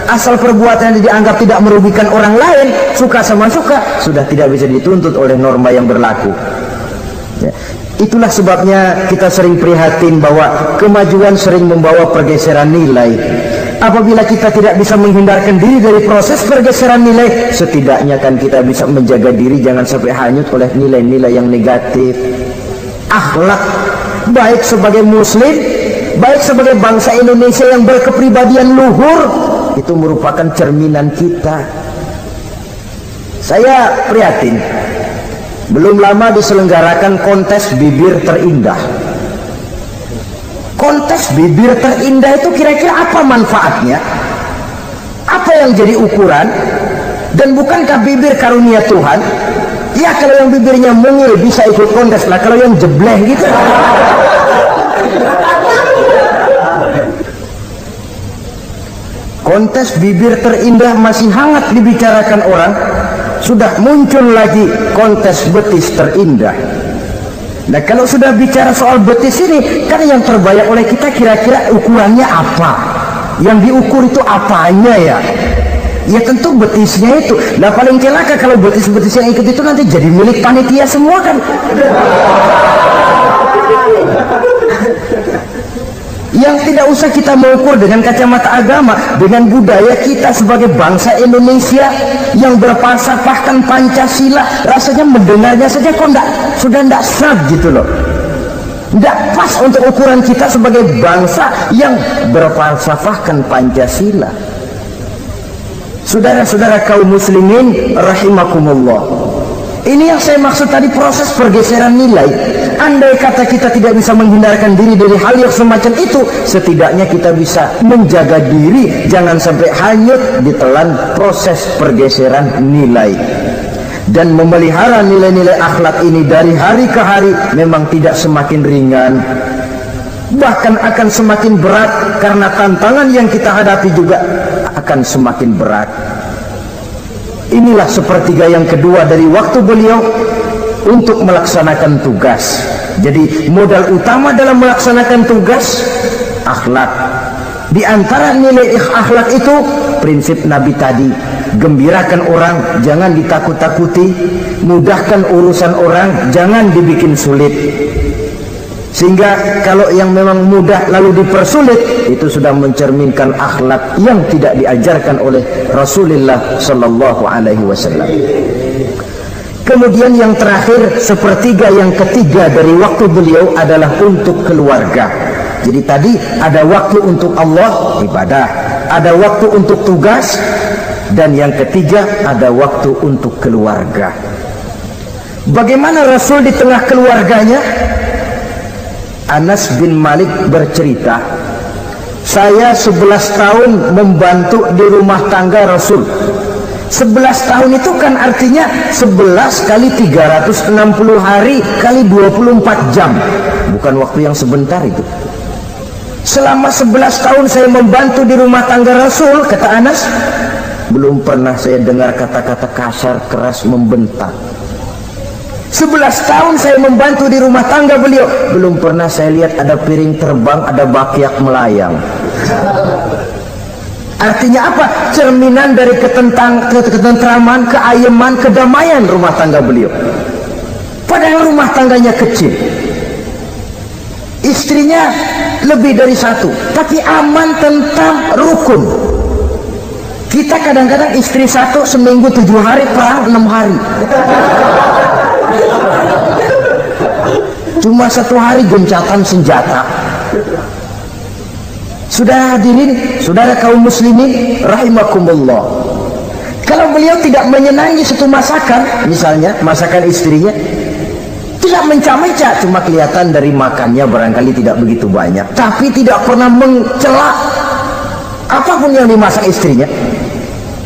Asal perbuatan yang dianggap tidak merugikan orang lain, suka sama suka, sudah tidak bisa dituntut oleh norma yang berlaku. Ya. Itulah sebabnya kita sering prihatin bahwa kemajuan sering membawa pergeseran nilai. Apabila kita tidak bisa menghindarkan diri dari proses pergeseran nilai, setidaknya kan kita bisa menjaga diri jangan sampai hanyut oleh nilai-nilai yang negatif. Akhlak, baik sebagai muslim, baik sebagai bangsa Indonesia yang berkepribadian luhur, itu merupakan cerminan kita. Saya prihatin, belum lama diselenggarakan kontes bibir terindah. Kontes bibir terindah itu kira-kira apa manfaatnya? Apa yang jadi ukuran? Dan bukankah bibir karunia Tuhan? Ya kalau yang bibirnya mungil bisa ikut kontes lah, kalau yang jebleh gitu. Kontes bibir terindah masih hangat dibicarakan orang. Sudah muncul lagi kontes betis terindah. Nah kalau sudah bicara soal betis ini, kan yang terbayang oleh kita kira-kira ukurannya apa? Yang diukur itu apanya ya? Ya tentu betisnya itu. Nah paling celaka kalau betis-betis yang ikut itu nanti jadi milik panitia semua kan. Yang tidak usah kita mengukur dengan kacamata agama, dengan budaya kita sebagai bangsa Indonesia yang berfalsafahkan Pancasila, rasanya mendengarnya saja kok sudah tidak sah gitu loh. Tidak pas untuk ukuran kita sebagai bangsa yang berfalsafahkan Pancasila. Saudara-saudara kaum muslimin rahimakumullah, ini yang saya maksud tadi, proses pergeseran nilai. Andai kata kita tidak bisa menghindarkan diri dari hal yang semacam itu, setidaknya kita bisa menjaga diri jangan sampai hanyut ditelan proses pergeseran nilai. Dan memelihara nilai-nilai akhlak ini dari hari ke hari memang tidak semakin ringan, bahkan akan semakin berat, karena tantangan yang kita hadapi juga akan semakin berat. Inilah sepertiga yang kedua dari waktu beliau untuk melaksanakan tugas. Jadi modal utama dalam melaksanakan tugas akhlak. Di antara nilai akhlak itu prinsip Nabi tadi, gembirakan orang, jangan ditakut-takuti, mudahkan urusan orang, jangan dibikin sulit. Sehingga kalau yang memang mudah lalu dipersulit, itu sudah mencerminkan akhlak yang tidak diajarkan oleh Rasulullah sallallahu alaihi wasallam. Kemudian yang terakhir, sepertiga yang ketiga dari waktu beliau adalah untuk keluarga. Jadi tadi ada waktu untuk Allah, ibadah, ada waktu untuk tugas, dan yang ketiga ada waktu untuk keluarga. Bagaimana Rasul di tengah keluarganya? Anas bin Malik bercerita, saya 11 tahun membantu di rumah tangga Rasul. 11 tahun itu kan artinya 11 kali 360 hari kali 24 jam. Bukan waktu yang sebentar itu. Selama 11 tahun saya membantu di rumah tangga Rasul, kata Anas, belum pernah saya dengar kata-kata kasar, keras, membentak. 11 tahun saya membantu di rumah tangga beliau, belum pernah saya lihat ada piring terbang, ada bakyak melayang. Artinya apa? Cerminan dari ketentraman, keayeman, kedamaian rumah tangga beliau. Padahal rumah tangganya kecil, istrinya lebih dari satu, tapi aman, tentram, rukun. Kita kadang-kadang istri satu seminggu 7 hari, perang 6 hari. Cuma 1 hari gencatan senjata. Saudara hadirin, saudara kaum muslimin rahimakumullah, kalau beliau tidak menyenangi satu masakan, misalnya masakan istrinya, tidak mencah-mencah, cuma kelihatan dari makannya barangkali tidak begitu banyak, tapi tidak pernah mencela apapun yang dimasak istrinya.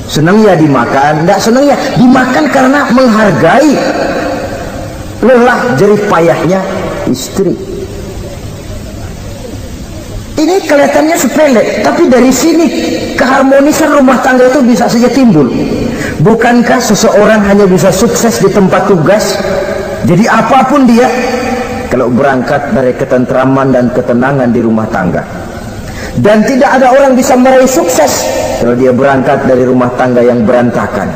Senang ya dimakan, tidak senang ya dimakan karena menghargai lelah jerih payahnya istri. Ini kelihatannya sepele, tapi dari sini keharmonisan rumah tangga itu bisa saja timbul. Bukankah seseorang hanya bisa sukses di tempat tugas? Jadi apapun dia, kalau berangkat dari ketentraman dan ketenangan di rumah tangga. Dan tidak ada orang bisa meraih sukses kalau dia berangkat dari rumah tangga yang berantakan.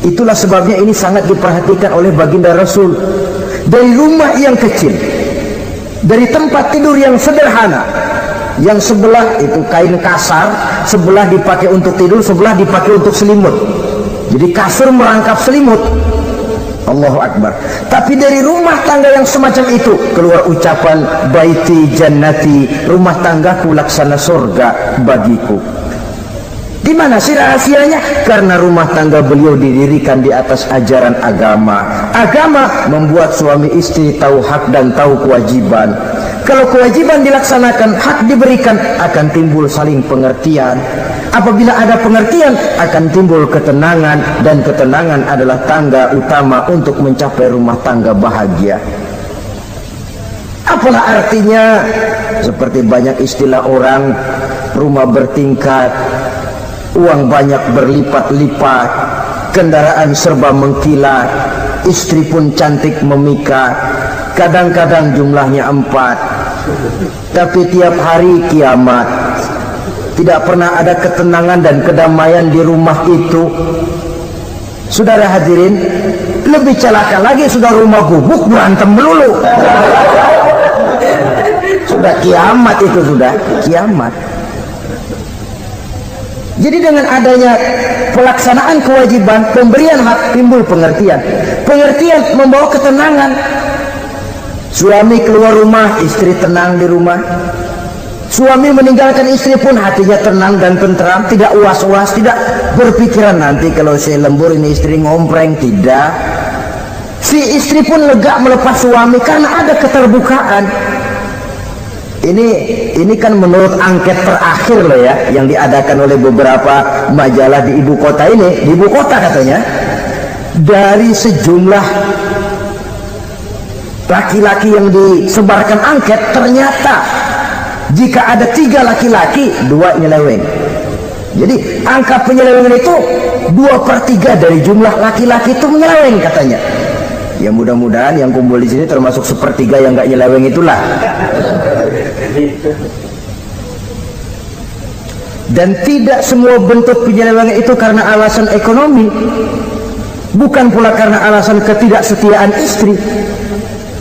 Itulah sebabnya ini sangat diperhatikan oleh baginda Rasul. Dari rumah yang kecil, dari tempat tidur yang sederhana, yang sebelah itu kain kasar, sebelah dipakai untuk tidur, sebelah dipakai untuk selimut. Jadi kasur merangkap selimut. Allahu Akbar. Tapi dari rumah tangga yang semacam itu keluar ucapan baiti jannati, rumah tanggaku laksana surga bagiku. Di mana sih rahasianya? Karena rumah tangga beliau didirikan di atas ajaran agama. Agama membuat suami istri tahu hak dan tahu kewajiban. Kalau kewajiban dilaksanakan, hak diberikan, akan timbul saling pengertian. Apabila ada pengertian, akan timbul ketenangan, dan ketenangan adalah tangga utama untuk mencapai rumah tangga bahagia. Apalah artinya? Seperti banyak istilah orang, rumah bertingkat, uang banyak berlipat-lipat, kendaraan serba mengkilat, istri pun cantik memikat, kadang-kadang jumlahnya 4, tapi tiap hari kiamat. Tidak pernah ada ketenangan dan kedamaian di rumah itu. Saudara hadirin, lebih celaka lagi sudah rumah gubuk berantem melulu. Sudah kiamat itu, sudah kiamat. Jadi dengan adanya pelaksanaan kewajiban, pemberian hak, timbul pengertian. Pengertian membawa ketenangan. Suami keluar rumah, istri tenang di rumah. Suami meninggalkan istri pun hatinya tenang dan tentram, tidak was-was, tidak berpikiran nanti kalau saya lembur ini istri ngompreng, tidak. Si istri pun lega melepas suami karena ada keterbukaan. Ini kan menurut angket terakhir loh ya, yang diadakan oleh beberapa majalah di ibu kota ini, di ibu kota katanya, dari sejumlah laki-laki yang disebarkan angket, ternyata jika ada 3 laki-laki, 2 nyeleweng. Jadi angka penyelewengan itu 2/3 dari jumlah laki-laki itu menyeleweng katanya. Ya mudah-mudahan yang kumpul di sini termasuk 1/3 yang nggak nyeleweng itulah. Dan tidak semua bentuk penyelewengan itu karena alasan ekonomi, bukan pula karena alasan ketidaksetiaan istri,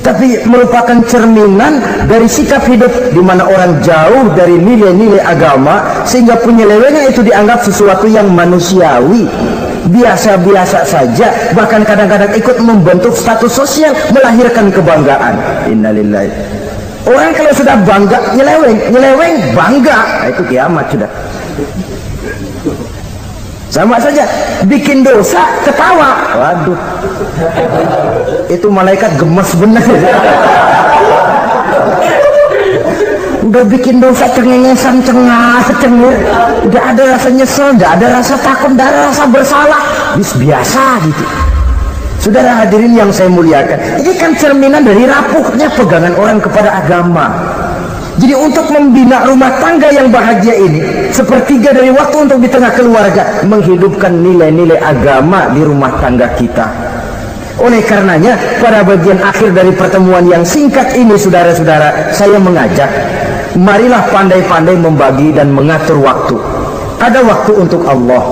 tapi merupakan cerminan dari sikap hidup di mana orang jauh dari nilai-nilai agama, sehingga penyelewengan itu dianggap sesuatu yang manusiawi, biasa-biasa saja, bahkan kadang-kadang ikut membentuk status sosial, melahirkan kebanggaan. Innalillahi. Orang kalau sudah bangga nyeleweng bangga, itu kiamat sudah. Sama saja bikin dosa ketawa, waduh, itu malaikat gemes bener. Udah bikin dosa cengengesan, cengir, udah ada rasa nyesel, udah ada rasa takut, udah ada rasa bersalah, biasa gitu. Saudara hadirin yang saya muliakan, ini kan cerminan dari rapuhnya pegangan orang kepada agama. Jadi untuk membina rumah tangga yang bahagia ini, 1/3 dari waktu untuk di tengah keluarga, menghidupkan nilai-nilai agama di rumah tangga kita. Oleh karenanya, pada bagian akhir dari pertemuan yang singkat ini, saudara-saudara, saya mengajak, marilah pandai-pandai membagi dan mengatur waktu. Ada waktu untuk Allah,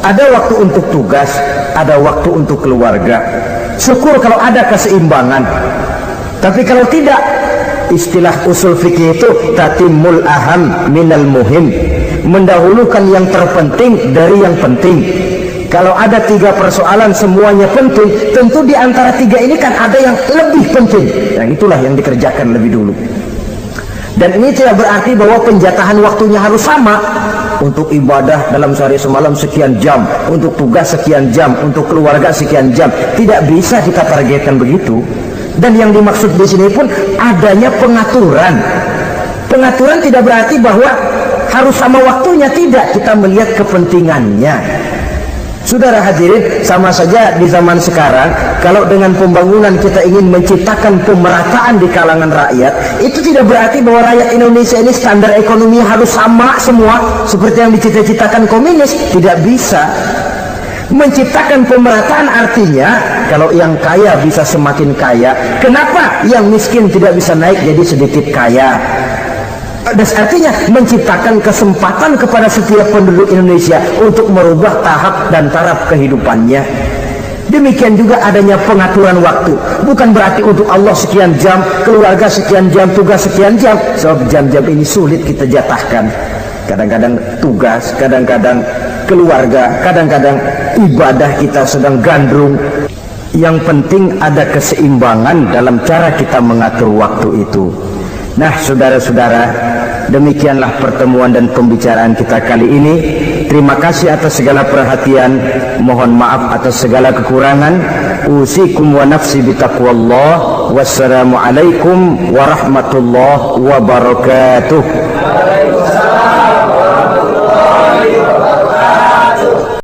ada waktu untuk tugas, ada waktu untuk keluarga. Syukur kalau ada keseimbangan. Tapi kalau tidak, istilah usul fikih itu tatimul aham minal muhim, mendahulukan yang terpenting dari yang penting. Kalau ada 3 persoalan semuanya penting, tentu di antara 3 ini kan ada yang lebih penting, yang itulah yang dikerjakan lebih dulu. Dan ini tidak berarti bahwa penjatahan waktunya harus sama. Untuk ibadah dalam sehari semalam sekian jam, untuk tugas sekian jam, untuk keluarga sekian jam. Tidak bisa kita targetkan begitu. Dan yang dimaksud di sini pun adanya pengaturan. Pengaturan tidak berarti bahwa harus sama waktunya, tidak. Kita melihat kepentingannya. Saudara hadirin, sama saja di zaman sekarang, kalau dengan pembangunan kita ingin menciptakan pemerataan di kalangan rakyat, itu tidak berarti bahwa rakyat Indonesia ini standar ekonomi harus sama semua seperti yang dicita-citakan komunis. Tidak bisa. Menciptakan pemerataan artinya kalau yang kaya bisa semakin kaya, kenapa yang miskin tidak bisa naik jadi sedikit kaya? Dan artinya menciptakan kesempatan kepada setiap penduduk Indonesia untuk merubah tahap dan taraf kehidupannya. Demikian juga adanya pengaturan waktu. Bukan berarti untuk Allah sekian jam, keluarga sekian jam, tugas sekian jam. Sebab jam-jam ini sulit kita jatahkan. Kadang-kadang tugas, kadang-kadang keluarga, kadang-kadang ibadah kita sedang gandrung. Yang penting ada keseimbangan dalam cara kita mengatur waktu itu. Nah, saudara-saudara, demikianlah pertemuan dan pembicaraan kita kali ini. Terima kasih atas segala perhatian. Mohon maaf atas segala kekurangan. Usikum wa nafsi bitaqwallah. Wassalamualaikum warahmatullahi wabarakatuh.